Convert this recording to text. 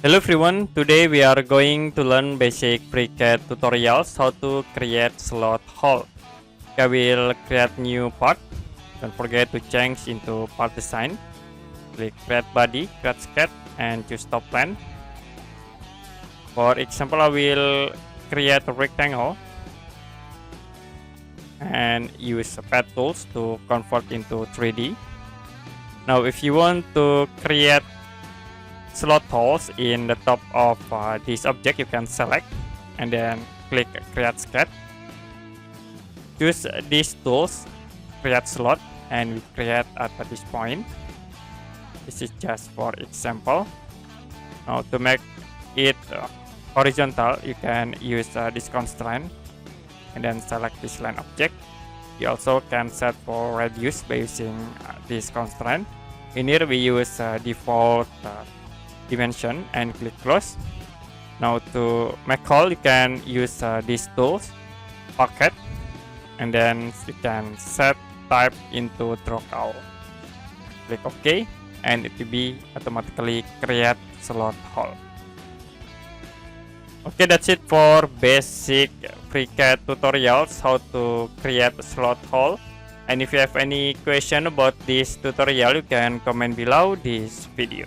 Hello everyone, today we are going to learn basic FreeCAD tutorials how to create slot hole. I will create new part. Don't forget to change into part design. Click create body, create sketch and choose top plan. For example, I will create a rectangle and use path tools to convert into 3D. Now if you want to create slot holes in the top of this object, you can select and then click create sketch. Choose these tools, create slot, and we create at this point. This is just for example. Now to make it horizontal, you can use this constraint and then select this line object. You also can set for radius by using this constraint. In here we use default dimension and click close. Now to make hole, you can use these tools, pocket, and then you can set type into drawCAD. Click OK, and it will be automatically create slot hole. Okay, that's it for basic FreeCAD tutorials how to create a slot hole. And if you have any question about this tutorial, you can comment below this video.